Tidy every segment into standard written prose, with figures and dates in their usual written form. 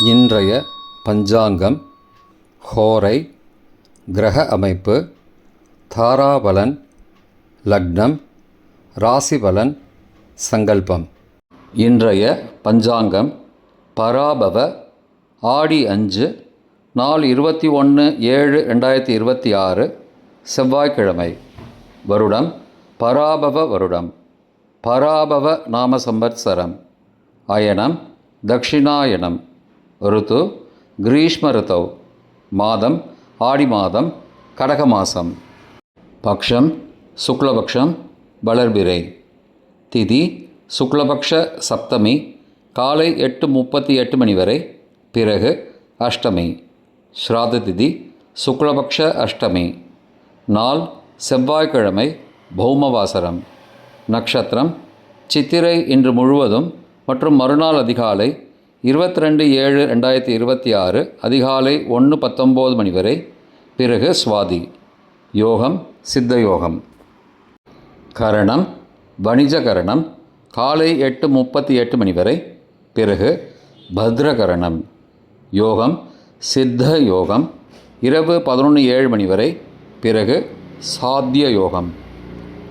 இன்றைய பஞ்சாங்கம், ஹோரை, கிரக அமைப்பு, தாராபலன், லக்னம், ராசிபலன், சங்கல்பம். இன்றைய பஞ்சாங்கம் பராபவ ஆடி 5 நாள் 21/7/2026 செவ்வாய்க்கிழமை. வருடம் பராபவ வருடம். பராபவ நாம சம்பத்சரம். அயனம் தக்ஷிணாயனம். ருத்து கிரீஷ்ம ருத்தௌ. மாதம் ஆடி மாதம், கடக மாதம். பக்ஷம் சுக்லபக்ஷம், வளர்பிறை. திதி சுக்லபக்ஷ சப்தமி, காலை 8:38 மணி வரை, பிறகு அஷ்டமி. ஸ்ராத திதி சுக்லபக்ஷ அஷ்டமி. நாள் செவ்வாய்க்கிழமை, பௌமவாசரம். நட்சத்திரம் சித்திரை இன்று முழுவதும் மற்றும் மறுநாள் அதிகாலை 22/7/2026 அதிகாலை 1:19 மணி வரை, பிறகு சுவாதி. யோகம் சித்த யோகம். கரணம் வணிஜகரணம், காலை 8:38 மணி வரை, பிறகு பத்ரகரணம். யோகம் சித்த யோகம், இரவு 11:07 மணி வரை, பிறகு சாத்திய யோகம்.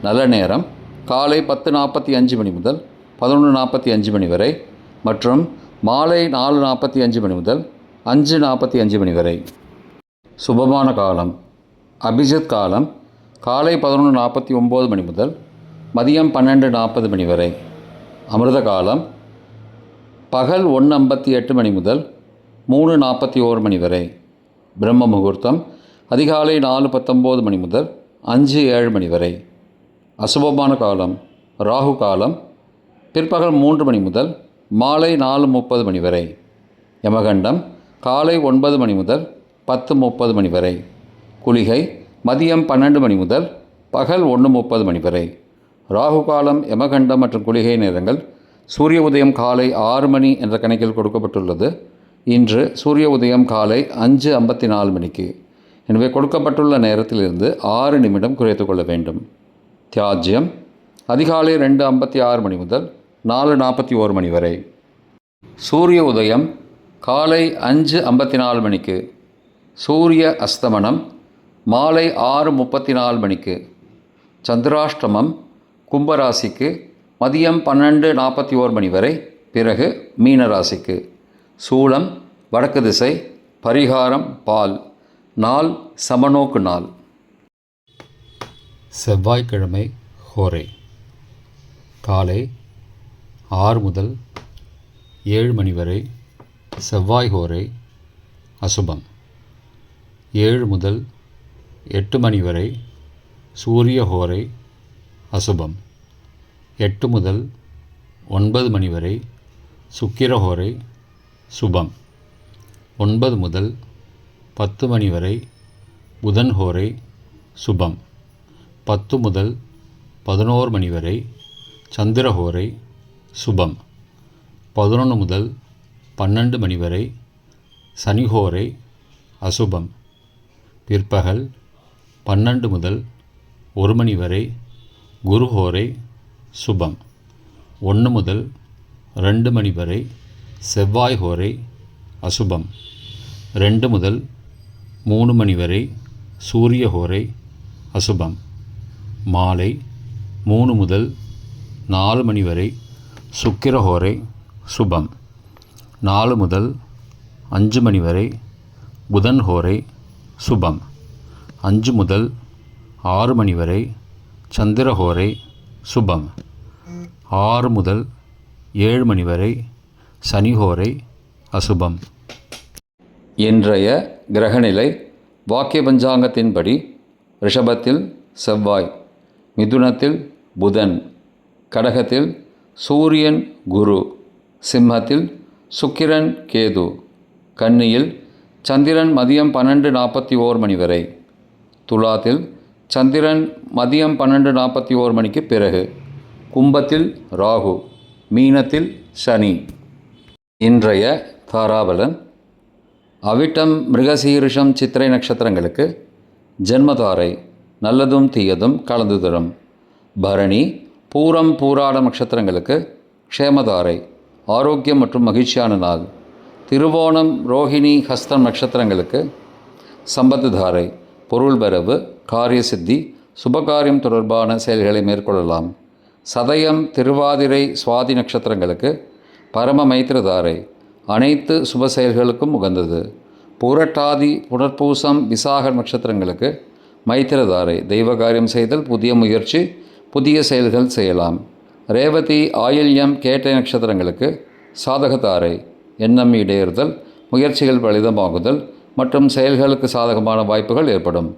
நல்ல நேரம் காலை 10:45 மணி முதல் 11:45 மணி வரை மற்றும் மாலை 4:45 மணி முதல் 5:45 மணி வரை. சுபமான காலம் அபிஜித் காலம் காலை 11:49 மணி முதல் மதியம் 12:40 மணி வரை. அமிர்த காலம் பகல் 1:58 மணி முதல் 3:41 மணி வரை. பிரம்ம முகூர்த்தம் அதிகாலை 4:19 மணி முதல் 5:07 மணி வரை. அசுபமான காலம் ராகு காலம் பிற்பகல் 3 மணி முதல் மாலை 4:30 மணி வரை. யமகண்டம் காலை 9 மணி முதல் 10:30 மணி வரை. குளிகை மதியம் 12 மணி முதல் பகல் 1:30 மணி வரை. ராகு காலம், யமகண்டம் மற்றும் குளிகை நேரங்கள் சூரிய உதயம் காலை 6 மணி என்ற கணக்கில் கொடுக்கப்பட்டுள்ளது. இன்று சூரிய உதயம் காலை 5:54 மணிக்கு. எனவே கொடுக்கப்பட்டுள்ள நேரத்திலிருந்து 6 நிமிடம் குறைத்து கொள்ள வேண்டும். தியாஜ்யம் அதிகாலை 2:56 மணி முதல் 4:41 மணி வரை. சூரிய உதயம் காலை 5:54 மணிக்கு. சூரிய அஸ்தமனம் மாலை 6:34 மணிக்கு. சந்திராஷ்டமம் கும்பராசிக்கு மதியம் 12:41 மணி வரை, பிறகு மீனராசிக்கு. சூலம் வடக்கு திசை. பரிகாரம் பால். நாள் சமநோக்கு நாள். செவ்வாய்க்கிழமை ஹோரை. காலை 6 முதல் 7 மணி வரை செவ்வாய் ஹோரை அசுபம். 7 முதல் 8 மணி வரை சூரிய ஹோரை அசுபம். 8 முதல் 9 மணி வரை சுக்கிர ஹோரை சுபம். 9 முதல் 10 மணி வரை புதன் ஹோரை சுபம். 10 முதல் 11 மணி வரை சந்திரஹோரை சுபம். 11 முதல் 12 மணி வரை சனிஹோரை அசுபம். பிற்பகல் 12 முதல் 1 மணி வரை குருஹோரை சுபம். 1 முதல் 2 மணி வரை செவ்வாய் ஹோரை அசுபம். 2 முதல் 3 மணி வரை சூரிய ஹோரை அசுபம். மாலை 3 முதல் 4 மணி வரை சுக்கிர ஹோரை சுபம். 4 முதல் 5 மணி வரை புதன் ஹோரை சுபம். 5 முதல் 6 மணி வரை சந்திர ஹோரை சுபம். 6 முதல் 7 மணி வரை சனி ஹோரை அசுபம். இன்றைய கிரகநிலை வாக்கிய பஞ்சாங்கத்தின்படி ரிஷபத்தில் செவ்வாய், மிதுனத்தில் புதன், கடகத்தில் சூரியன் குரு, சிம்மத்தில் சுக்கிரன் கேது, கன்னியில் சந்திரன் மதியம் 12:41 மணி வரை, துலாத்தில் சந்திரன் மதியம் 12:41 மணிக்கு பிறகு, கும்பத்தில் ராகு, மீனத்தில் சனி. இன்றைய தாராபலன். அவிட்டம் மிருகசீரிஷம் சித்திரை நட்சத்திரங்களுக்கு ஜென்மதாரை நல்லதும் தீயதும் கலந்து தரும். பரணி பூரம் பூராட நட்சத்திரங்களுக்கு க்ஷேமதாரை ஆரோக்கியம் மற்றும் மகிழ்ச்சியான நாள். திருவோணம், ரோஹிணி, ஹஸ்தம் நட்சத்திரங்களுக்கு சம்பத்து தாரை, பொருள் வரவு, காரிய சித்தி, சுபகாரியம் தொடர்பான செயல்களை மேற்கொள்ளலாம். சதயம், திருவாதிரை, சுவாதி நட்சத்திரங்களுக்கு பரம மைத்திரதாரை, அனைத்து சுப செயல்களுக்கும் உகந்தது. பூரட்டாதி, புனர்பூசம், விசாக நட்சத்திரங்களுக்கு மைத்திரதாரை, தெய்வ காரியம் செய்தல், புதிய முயற்சி, புதிய செயல்கள் செய்யலாம். ரேவதி, ஆயில்யம், கேட்டை நட்சத்திரங்களுக்கு சாதகதாரை, எண்ணம் ஈடேறுதல், முயற்சிகள் பலிதமாகுதல் மற்றும் செயல்களுக்கு சாதகமான வாய்ப்புகள் ஏற்படும்.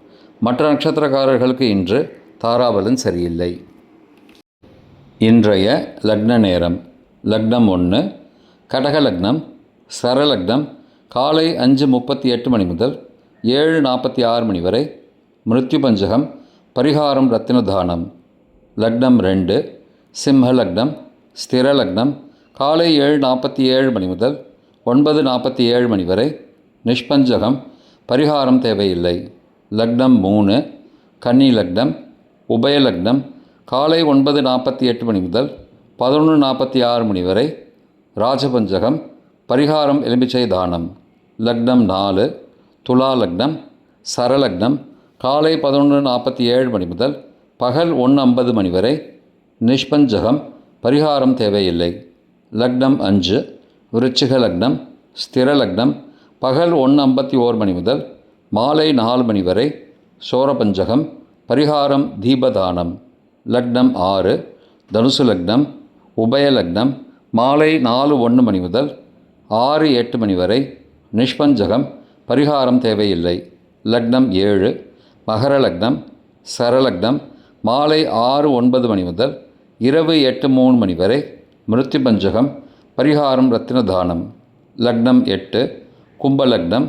மற்ற நட்சத்திரக்காரர்களுக்கு இன்று தாராபலன் சரியில்லை. இன்றைய லக்ன நேரம்: லக்னம் 1, கடக லக்னம், சரலக்னம் காலை 5:38 மணி முதல் 7:46 மணி வரை, மிருத்யு பஞ்சகம், பரிகாரம் ரத்தின தானம். லக்னம் 2, சிம்ம லக்னம், ஸ்திர லக்னம் காலை 7:47 மணி முதல் 9:47 மணி வரை, நிஷ்பஞ்சகம், பரிகாரம் தேவையில்லை. லக்னம் 3, கன்னி லக்னம், உபய லக்னம் காலை 9:48 மணி முதல் 11:46 மணி வரை, ராஜபஞ்சகம், பரிகாரம் எலுமிச்சை தானம். லக்னம் 4, துலா லக்னம், சரலக்னம் காலை 11:47 மணி முதல் பகல் 1:50 மணி வரை, நிஷ்பஞ்சகம், பரிகாரம் தேவையில்லை. லக்னம் 5, விருச்சிக லக்னம், ஸ்திர லக்னம் பகல் 1:51 மணி முதல் மாலை 4 மணி வரை, சோரபஞ்சகம், பரிகாரம் தீபதானம். லக்னம் 6, தனுசு லக்னம், உபய லக்னம் மாலை 4:01 மணி முதல் 6:08 மணி வரை, நிஷ்பஞ்சகம், பரிகாரம் தேவையில்லை. லக்னம் 7, மகர லக்னம், சரலக்னம் மாலை 6:09 மணி முதல் இரவு 8:03 மணி வரை, மிருத்யு பஞ்சகம், பரிகாரம் ரத்தின தானம். லக்னம் 8, கும்பலக்னம்,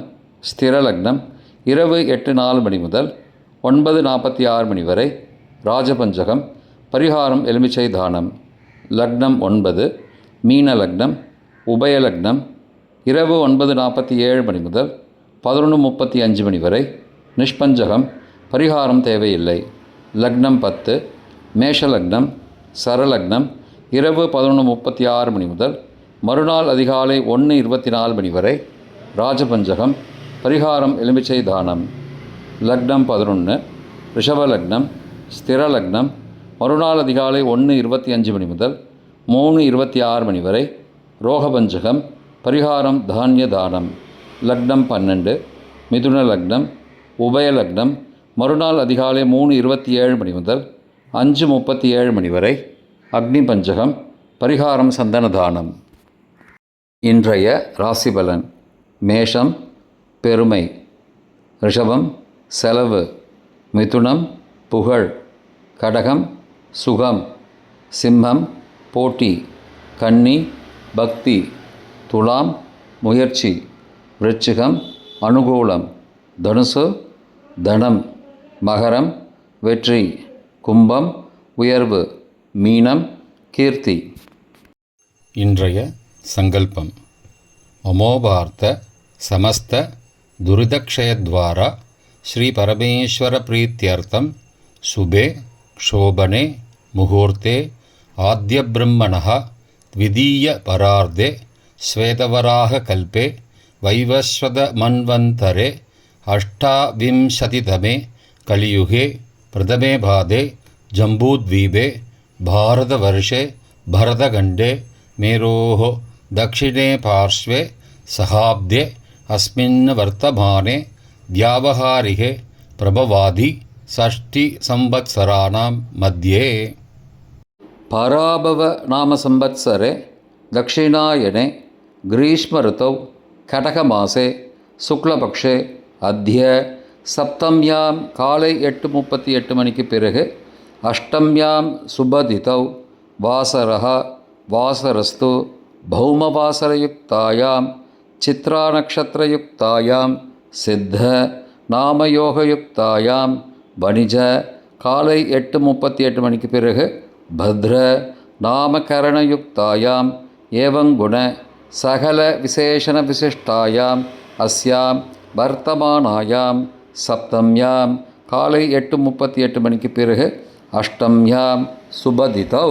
ஸ்திர லக்னம் இரவு 8:04 மணி முதல் 9:46 மணி வரை, ராஜபஞ்சகம், பரிகாரம் எலுமிச்சை தானம். லக்னம் 9, மீன லக்னம், உபய லக்னம் இரவு 9:47 மணி முதல் 11:35 மணி வரை, நிஷ்பஞ்சகம், பரிகாரம் தேவையில்லை. லக்னம் 10, மேஷ லக்னம், சரலக்னம் இரவு 11:36 மணி முதல் மறுநாள் அதிகாலை 1:24 மணி வரை, ராஜபஞ்சகம், பரிகாரம் எலுமிச்சை தானம். லக்னம் 11, ரிஷப லக்னம், ஸ்திர லக்னம் மறுநாள் அதிகாலை 1:25 மணி முதல் 3:26 மணி வரை, ரோகபஞ்சகம், பரிகாரம் தானிய தானம். லக்னம் 12, மிதுன லக்னம், உபய லக்னம் மறுநாள் அதிகாலை 3:27 மணி முதல் 5:37 மணி வரை, அக்னி பஞ்சகம், பரிகாரம் சந்தன தானம். இன்றைய ராசிபலன்: மேஷம் பெருமை, ரிஷபம் செலவு, மிதுனம் புகழ், கடகம் சுகம், சிம்மம் போட்டி, கன்னி பக்தி, துலாம் முயற்சி, விருச்சிகம் அனுகூலம், தனுசு தனம், மகரம் வெற்றி, கும்பம் உயர்வு, மீனம் கீர்த்தி. இன்றைய சங்கல்பம்: மமோபார்த்த சமஸ்த துரிதக்ஷயத்வாரா ஸ்ரீ பரமேஸ்வர பிரீத்யர்த்தம் சுபே க்ஷோபனே முகூர்த்தே ஆத்ய பிரம்மணः த்விதீய பரார்த்தே ஸ்வேதவராக கல்பே வைவஸ்வத மன்வந்தரே அஷ்டாவிம்சதிதமே கலியுகே பிரதமே பாதே ஜம்பூத்வீபே பாரதவர்ஷே பரதகண்டே மேரோः दक्षिणे पार्श्वे सहाब्दे अस्मिन् वर्तमाने व्यावहारिके प्रभवादि षष्टिसंवत्सराणां मध्ये पराभव नाम संवत्सरे दक्षिणायने ग्रीष्म ऋतौ कटकमासे शुक्लपक्षे अद्य सप्तम्यां काले 8:38 मणिக்கு பிறகு अष्टम्यां सुबदितौ वासरः वासरस्तु भौमवासरयुक्तायां चित्रानक्षत्रयुक्तायां सिद्ध नामयोगयुक्तायां वणिज काலை 8:38 மணிக்கு பிறகு भद्र नामकरणयुक्तायां एवं गुण सकल विशेषण विशिष्टायां अस्यां वर्तमानायां सप्तम्यां काலை 8:38 மணிக்கு பிறகு अष्टम्यां सुबदितौ